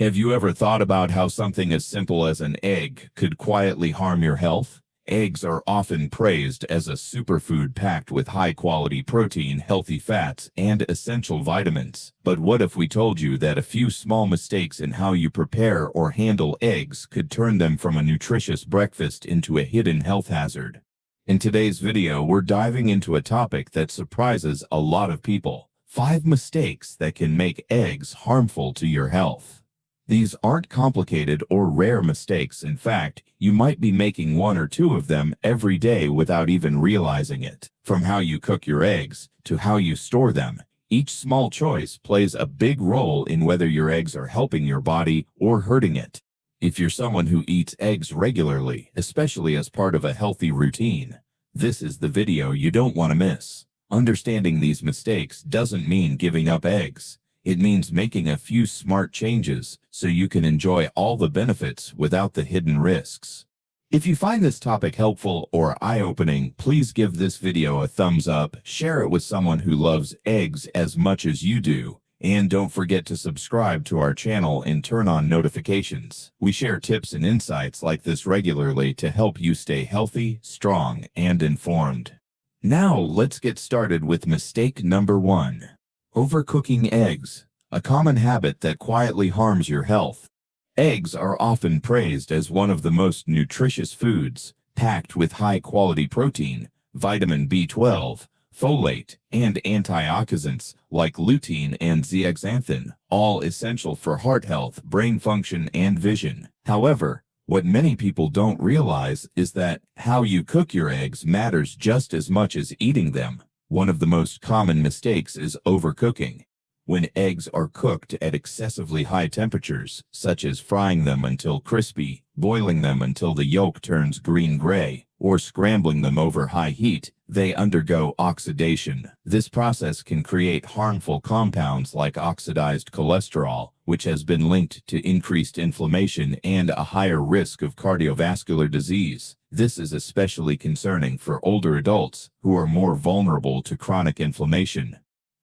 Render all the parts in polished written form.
Have you ever thought about how something as simple as an egg could quietly harm your health? Eggs are often praised as a superfood packed with high-quality protein, healthy fats, and essential vitamins. But what if we told you that a few small mistakes in how you prepare or handle eggs could turn them from a nutritious breakfast into a hidden health hazard? In today's video, we're diving into a topic that surprises a lot of people: 5 mistakes that can make eggs harmful to your health. These aren't complicated or rare mistakes. In fact, you might be making 1 or 2 of them every day without even realizing it. From how you cook your eggs to how you store them, each small choice plays a big role in whether your eggs are helping your body or hurting it. If you're someone who eats eggs regularly, especially as part of a healthy routine, this is the video you don't want to miss. Understanding these mistakes doesn't mean giving up eggs. It means making a few smart changes so you can enjoy all the benefits without the hidden risks. If you find this topic helpful or eye-opening, please give this video a thumbs up, share it with someone who loves eggs as much as you do, and don't forget to subscribe to our channel and turn on notifications. We share tips and insights like this regularly to help you stay healthy, strong, and informed. Now let's get started with mistake number 1. Overcooking eggs, a common habit that quietly harms your health. Eggs are often praised as one of the most nutritious foods, packed with high-quality protein, vitamin B12, folate, and antioxidants like lutein and zeaxanthin, all essential for heart health, brain function, and vision. However, what many people don't realize is that how you cook your eggs matters just as much as eating them. One of the most common mistakes is overcooking. When eggs are cooked at excessively high temperatures, such as frying them until crispy, boiling them until the yolk turns green-gray, or scrambling them over high heat, they undergo oxidation. This process can create harmful compounds like oxidized cholesterol, which has been linked to increased inflammation and a higher risk of cardiovascular disease. This is especially concerning for older adults who are more vulnerable to chronic inflammation.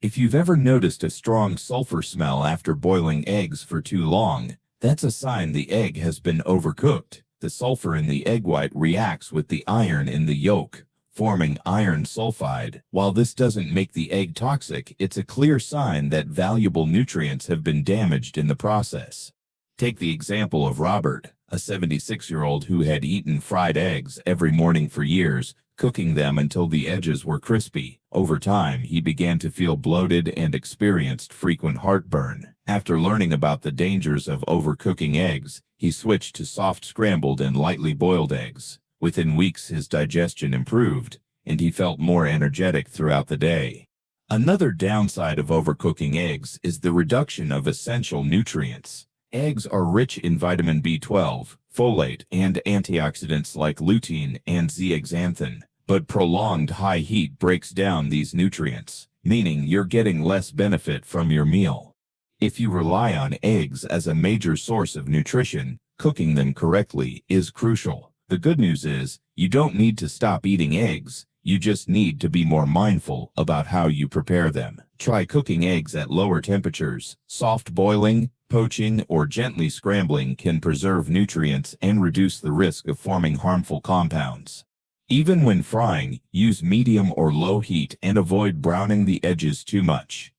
If you've ever noticed a strong sulfur smell after boiling eggs for too long, that's a sign the egg has been overcooked. The sulfur in the egg white reacts with the iron in the yolk, forming iron sulfide. While this doesn't make the egg toxic, it's a clear sign that valuable nutrients have been damaged in the process. Take the example of Robert, a 76-year-old who had eaten fried eggs every morning for years, cooking them until the edges were crispy. Over time, he began to feel bloated and experienced frequent heartburn. After learning about the dangers of overcooking eggs, he switched to soft scrambled and lightly boiled eggs. Within weeks, his digestion improved, and he felt more energetic throughout the day. Another downside of overcooking eggs is the reduction of essential nutrients. Eggs are rich in vitamin B12, folate, and antioxidants like lutein and zeaxanthin, but prolonged high heat breaks down these nutrients, meaning you're getting less benefit from your meal. If you rely on eggs as a major source of nutrition, cooking them correctly is crucial. The good news is, you don't need to stop eating eggs. You just need to be more mindful about how you prepare them. Try cooking eggs at lower temperatures. Soft boiling, poaching, or gently scrambling can preserve nutrients and reduce the risk of forming harmful compounds. Even when frying, use medium or low heat and avoid browning the edges too much.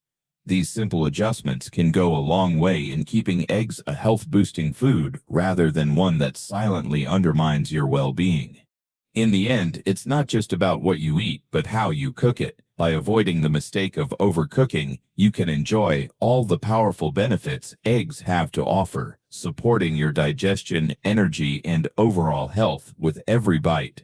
These simple adjustments can go a long way in keeping eggs a health-boosting food rather than one that silently undermines your well-being. In the end, it's not just about what you eat, but how you cook it. By avoiding the mistake of overcooking, you can enjoy all the powerful benefits eggs have to offer, supporting your digestion, energy, and overall health with every bite.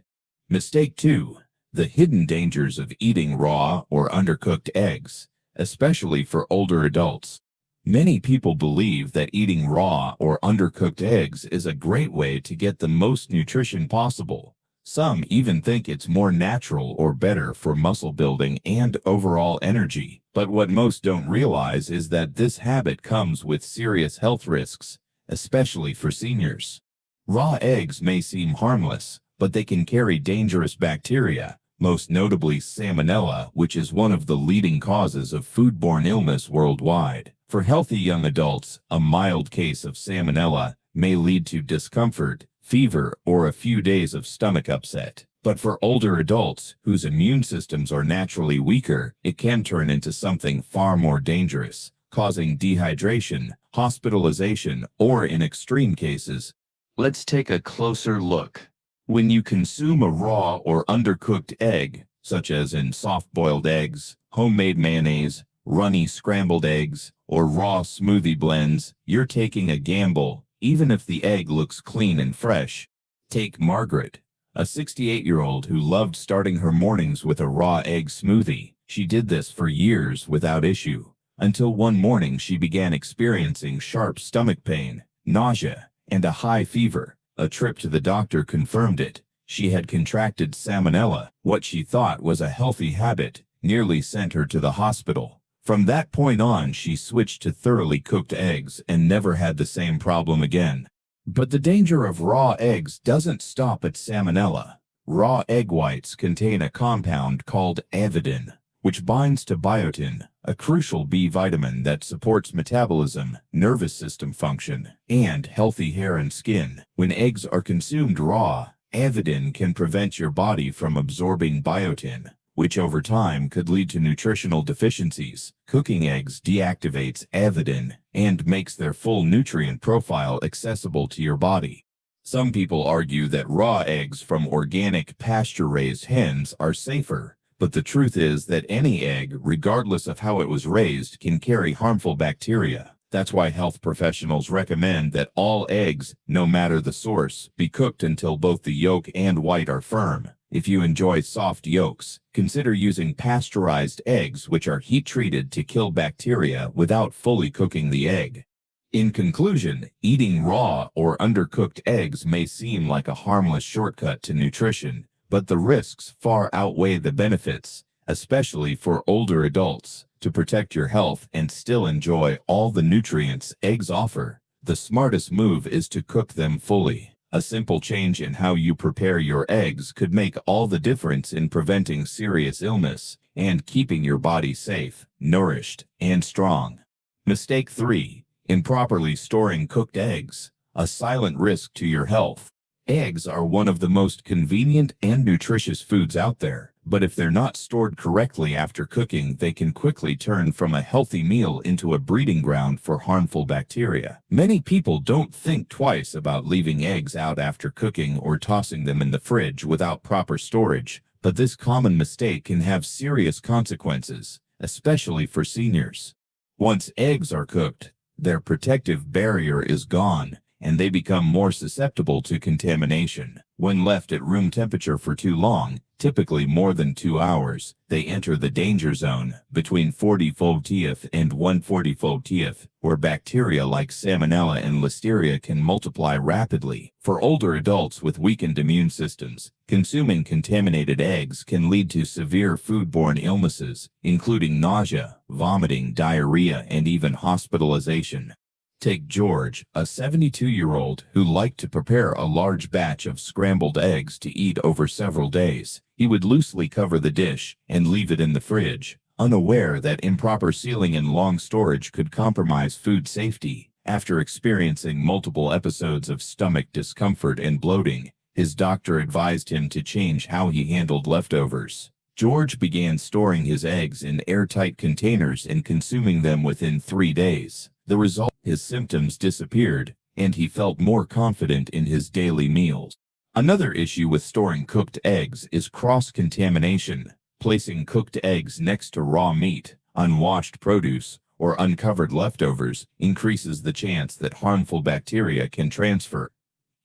Mistake 2. The hidden dangers of eating raw or undercooked eggs, especially for older adults. Many people believe that eating raw or undercooked eggs is a great way to get the most nutrition possible. Some even think it's more natural or better for muscle building and overall energy. But what most don't realize is that this habit comes with serious health risks, especially for seniors. Raw eggs may seem harmless, but they can carry dangerous bacteria, most notably Salmonella, which is one of the leading causes of foodborne illness worldwide. For healthy young adults, a mild case of salmonella may lead to discomfort, fever, or a few days of stomach upset. But for older adults whose immune systems are naturally weaker, it can turn into something far more dangerous, causing dehydration, hospitalization, or in extreme cases. Let's take a closer look. When you consume a raw or undercooked egg, such as in soft-boiled eggs, homemade mayonnaise, runny scrambled eggs, or raw smoothie blends, you're taking a gamble, even if the egg looks clean and fresh. Take Margaret, a 68-year-old who loved starting her mornings with a raw egg smoothie. She did this for years without issue, until one morning she began experiencing sharp stomach pain, nausea, and a high fever. A trip to the doctor confirmed it. She had contracted salmonella. What she thought was a healthy habit nearly sent her to the hospital. From that point on, she switched to thoroughly cooked eggs and never had the same problem again. But the danger of raw eggs doesn't stop at salmonella. Raw egg whites contain a compound called avidin, which binds to biotin, a crucial B vitamin that supports metabolism, nervous system function, and healthy hair and skin. When eggs are consumed raw, avidin can prevent your body from absorbing biotin, which over time could lead to nutritional deficiencies. Cooking eggs deactivates avidin and makes their full nutrient profile accessible to your body. Some people argue that raw eggs from organic pasture-raised hens are safer, but the truth is that any egg, regardless of how it was raised, can carry harmful bacteria. That's why health professionals recommend that all eggs, no matter the source, be cooked until both the yolk and white are firm. If you enjoy soft yolks, consider using pasteurized eggs, which are heat-treated to kill bacteria without fully cooking the egg. In conclusion, eating raw or undercooked eggs may seem like a harmless shortcut to nutrition, but the risks far outweigh the benefits, especially for older adults. To protect your health and still enjoy all the nutrients eggs offer, the smartest move is to cook them fully. A simple change in how you prepare your eggs could make all the difference in preventing serious illness and keeping your body safe, nourished, and strong. Mistake 3. Improperly storing cooked eggs, a silent risk to your health. Eggs are one of the most convenient and nutritious foods out there, but if they're not stored correctly after cooking, they can quickly turn from a healthy meal into a breeding ground for harmful bacteria. Many people don't think twice about leaving eggs out after cooking or tossing them in the fridge without proper storage, but this common mistake can have serious consequences, especially for seniors. Once eggs are cooked, their protective barrier is gone, and they become more susceptible to contamination. When left at room temperature for too long, typically more than 2 hours, they enter the danger zone between 40-fold TF and 140-fold TF, where bacteria like Salmonella and Listeria can multiply rapidly. For older adults with weakened immune systems, consuming contaminated eggs can lead to severe foodborne illnesses, including nausea, vomiting, diarrhea, and even hospitalization. Take George, a 72-year-old who liked to prepare a large batch of scrambled eggs to eat over several days. He would loosely cover the dish and leave it in the fridge, unaware that improper sealing and long storage could compromise food safety. After experiencing multiple episodes of stomach discomfort and bloating, his doctor advised him to change how he handled leftovers. George began storing his eggs in airtight containers and consuming them within 3 days. The result, his symptoms disappeared, and he felt more confident in his daily meals. Another issue with storing cooked eggs is cross-contamination. Placing cooked eggs next to raw meat, unwashed produce, or uncovered leftovers increases the chance that harmful bacteria can transfer.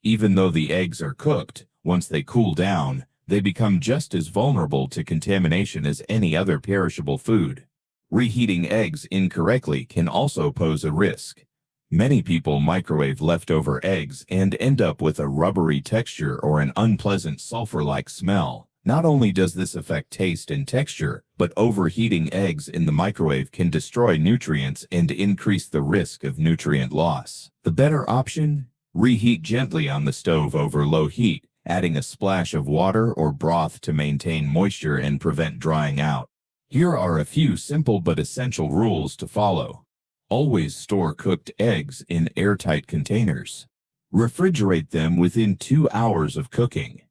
Even though the eggs are cooked, once they cool down, they become just as vulnerable to contamination as any other perishable food. Reheating eggs incorrectly can also pose a risk. Many people microwave leftover eggs and end up with a rubbery texture or an unpleasant sulfur-like smell. Not only does this affect taste and texture, but overheating eggs in the microwave can destroy nutrients and increase the risk of nutrient loss. The better option? Reheat gently on the stove over low heat, adding a splash of water or broth to maintain moisture and prevent drying out. Here are a few simple but essential rules to follow. Always store cooked eggs in airtight containers. Refrigerate them within 2 hours of cooking.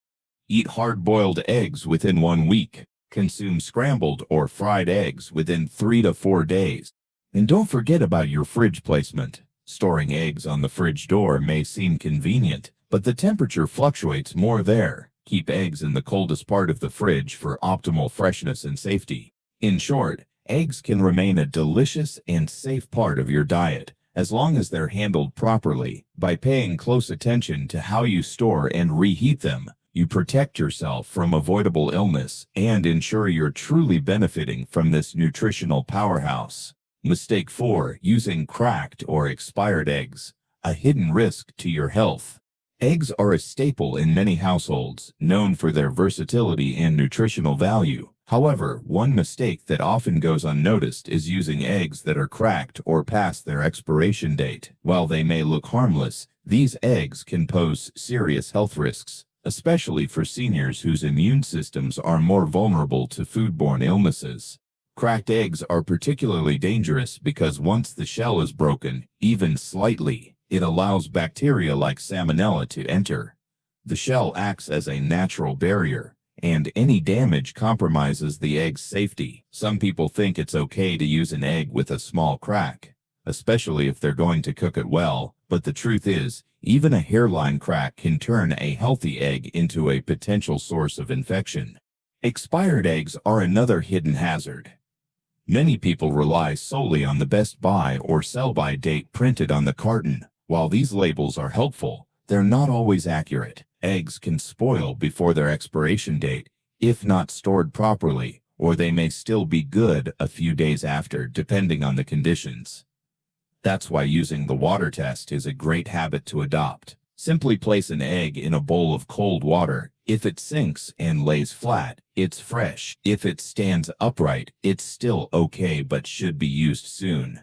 Eat hard-boiled eggs within 1 week. Consume scrambled or fried eggs within 3 to 4 days. And don't forget about your fridge placement. Storing eggs on the fridge door may seem convenient, but the temperature fluctuates more there. Keep eggs in the coldest part of the fridge for optimal freshness and safety. In short, eggs can remain a delicious and safe part of your diet, as long as they're handled properly. By paying close attention to how you store and reheat them, you protect yourself from avoidable illness and ensure you're truly benefiting from this nutritional powerhouse. Mistake 4. Using cracked or expired eggs. A hidden risk to your health. Eggs are a staple in many households, known for their versatility and nutritional value. However, one mistake that often goes unnoticed is using eggs that are cracked or past their expiration date. While they may look harmless, these eggs can pose serious health risks, especially for seniors whose immune systems are more vulnerable to foodborne illnesses. Cracked eggs are particularly dangerous because once the shell is broken, even slightly, it allows bacteria like salmonella to enter. The shell acts as a natural barrier, and any damage compromises the egg's safety. Some people think it's okay to use an egg with a small crack, especially if they're going to cook it well, but the truth is, even a hairline crack can turn a healthy egg into a potential source of infection. Expired eggs are another hidden hazard. Many people rely solely on the best buy or sell-by date printed on the carton. While these labels are helpful, they're not always accurate. Eggs can spoil before their expiration date if not stored properly, or they may still be good a few days after, depending on the conditions. That's why using the water test is a great habit to adopt. Simply place an egg in a bowl of cold water. If it sinks and lays flat, it's fresh. If it stands upright, it's still okay but should be used soon.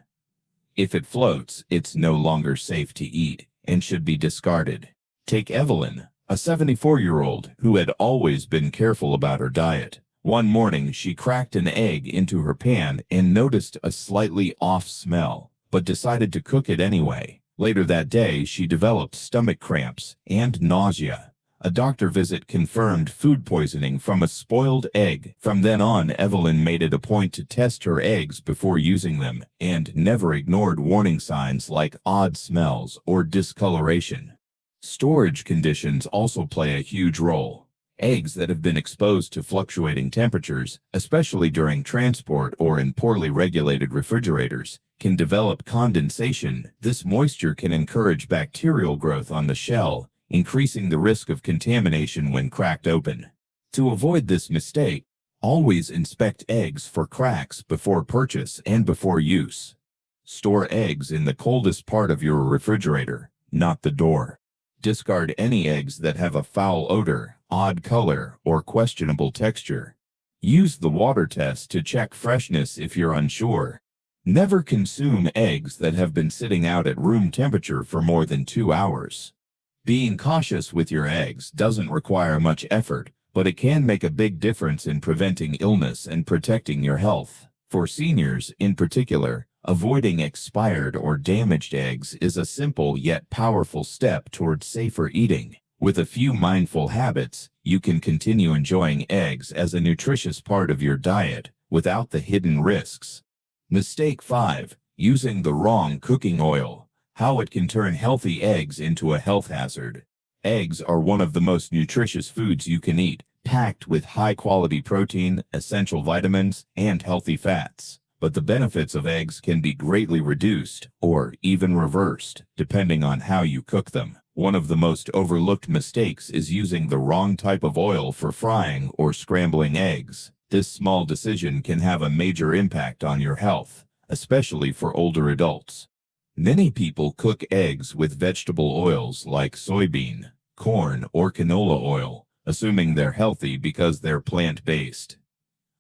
If it floats, it's no longer safe to eat and should be discarded. Take Evelyn, a 74-year-old who had always been careful about her diet. One morning, she cracked an egg into her pan and noticed a slightly off smell, but decided to cook it anyway. Later that day, she developed stomach cramps and nausea. A doctor visit confirmed food poisoning from a spoiled egg. From then on, Evelyn made it a point to test her eggs before using them and never ignored warning signs like odd smells or discoloration. Storage conditions also play a huge role. Eggs that have been exposed to fluctuating temperatures, especially during transport or in poorly regulated refrigerators, can develop condensation. This moisture can encourage bacterial growth on the shell, increasing the risk of contamination when cracked open. To avoid this mistake, always inspect eggs for cracks before purchase and before use. Store eggs in the coldest part of your refrigerator, not the door. Discard any eggs that have a foul odor, odd color, or questionable texture. Use the water test to check freshness if you're unsure. Never consume eggs that have been sitting out at room temperature for more than 2 hours. Being cautious with your eggs doesn't require much effort, but it can make a big difference in preventing illness and protecting your health. For seniors, in particular, avoiding expired or damaged eggs is a simple yet powerful step towards safer eating. With a few mindful habits, you can continue enjoying eggs as a nutritious part of your diet without the hidden risks. Mistake 5. Using the wrong cooking oil. How it can turn healthy eggs into a health hazard. Eggs are one of the most nutritious foods you can eat, packed with high-quality protein, essential vitamins, and healthy fats. But the benefits of eggs can be greatly reduced or even reversed, depending on how you cook them. One of the most overlooked mistakes is using the wrong type of oil for frying or scrambling eggs. This small decision can have a major impact on your health, especially for older adults. Many people cook eggs with vegetable oils like soybean, corn, or canola oil, assuming they're healthy because they're plant-based.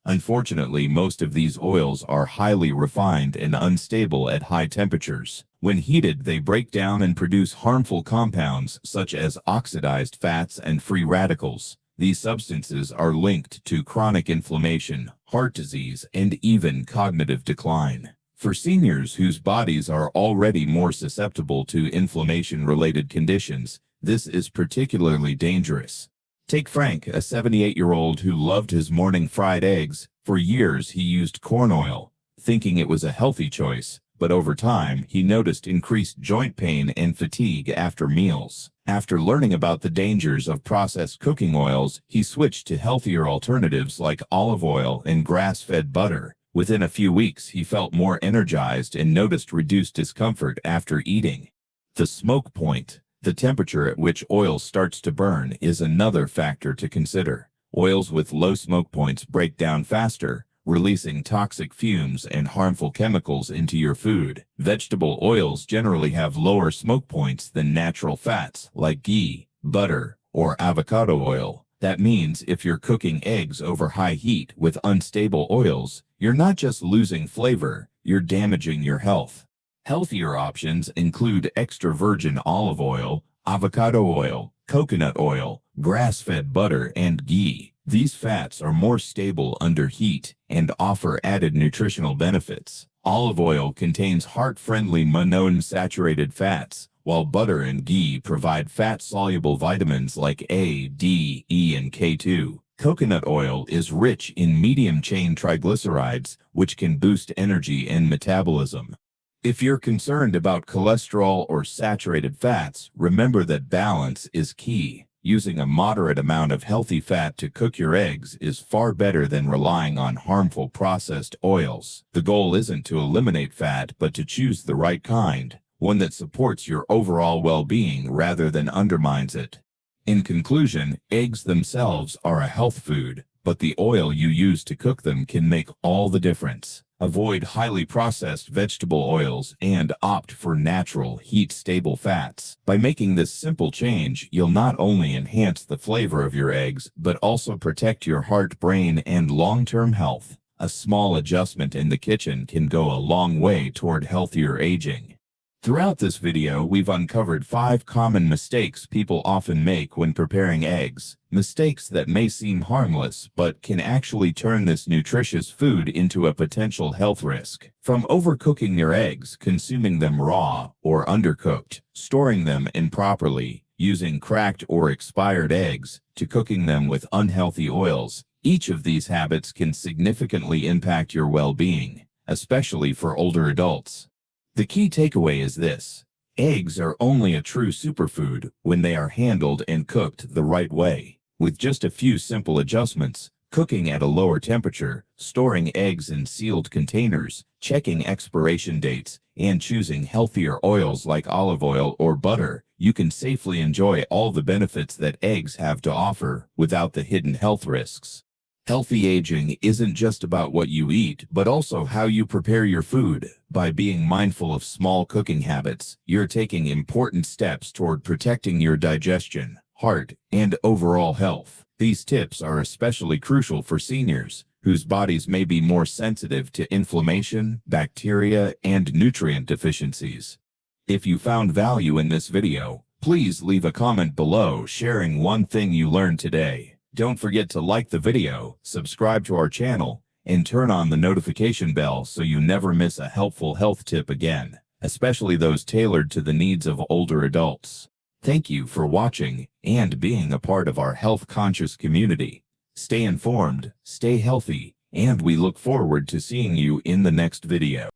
Unfortunately, most of these oils are highly refined and unstable at high temperatures. When heated, they break down and produce harmful compounds such as oxidized fats and free radicals. These substances are linked to chronic inflammation, heart disease, and even cognitive decline. For seniors whose bodies are already more susceptible to inflammation-related conditions, this is particularly dangerous. Take Frank, a 78-year-old who loved his morning fried eggs. For years he used corn oil, thinking it was a healthy choice, but over time he noticed increased joint pain and fatigue after meals. After learning about the dangers of processed cooking oils, he switched to healthier alternatives like olive oil and grass-fed butter. Within a few weeks, he felt more energized and noticed reduced discomfort after eating. The smoke point, the temperature at which oil starts to burn, is another factor to consider. Oils with low smoke points break down faster, releasing toxic fumes and harmful chemicals into your food. Vegetable oils generally have lower smoke points than natural fats like ghee, butter, or avocado oil. That means if you're cooking eggs over high heat with unstable oils, you're not just losing flavor, you're damaging your health. Healthier options include extra virgin olive oil, avocado oil, coconut oil, grass-fed butter, and ghee. These fats are more stable under heat and offer added nutritional benefits. Olive oil contains heart-friendly monounsaturated fats, while butter and ghee provide fat-soluble vitamins like A, D, E, and K2. Coconut oil is rich in medium-chain triglycerides, which can boost energy and metabolism. If you're concerned about cholesterol or saturated fats, remember that balance is key. Using a moderate amount of healthy fat to cook your eggs is far better than relying on harmful processed oils. The goal isn't to eliminate fat, but to choose the right kind, one that supports your overall well-being rather than undermines it. In conclusion, eggs themselves are a health food, but the oil you use to cook them can make all the difference. Avoid highly processed vegetable oils and opt for natural, heat-stable fats. By making this simple change, you'll not only enhance the flavor of your eggs, but also protect your heart, brain, and long-term health. A small adjustment in the kitchen can go a long way toward healthier aging. Throughout this video, we've uncovered 5 common mistakes people often make when preparing eggs. Mistakes that may seem harmless, but can actually turn this nutritious food into a potential health risk. From overcooking your eggs, consuming them raw or undercooked, storing them improperly, using cracked or expired eggs, to cooking them with unhealthy oils, each of these habits can significantly impact your well-being, especially for older adults. The key takeaway is this: eggs are only a true superfood when they are handled and cooked the right way. With just a few simple adjustments, cooking at a lower temperature, storing eggs in sealed containers, checking expiration dates, and choosing healthier oils like olive oil or butter, you can safely enjoy all the benefits that eggs have to offer without the hidden health risks. Healthy aging isn't just about what you eat, but also how you prepare your food. By being mindful of small cooking habits, you're taking important steps toward protecting your digestion, heart, and overall health. These tips are especially crucial for seniors, whose bodies may be more sensitive to inflammation, bacteria, and nutrient deficiencies. If you found value in this video, please leave a comment below sharing one thing you learned today. Don't forget to like the video, subscribe to our channel, and turn on the notification bell so you never miss a helpful health tip again, especially those tailored to the needs of older adults. Thank you for watching and being a part of our health-conscious community. Stay informed, stay healthy, and we look forward to seeing you in the next video.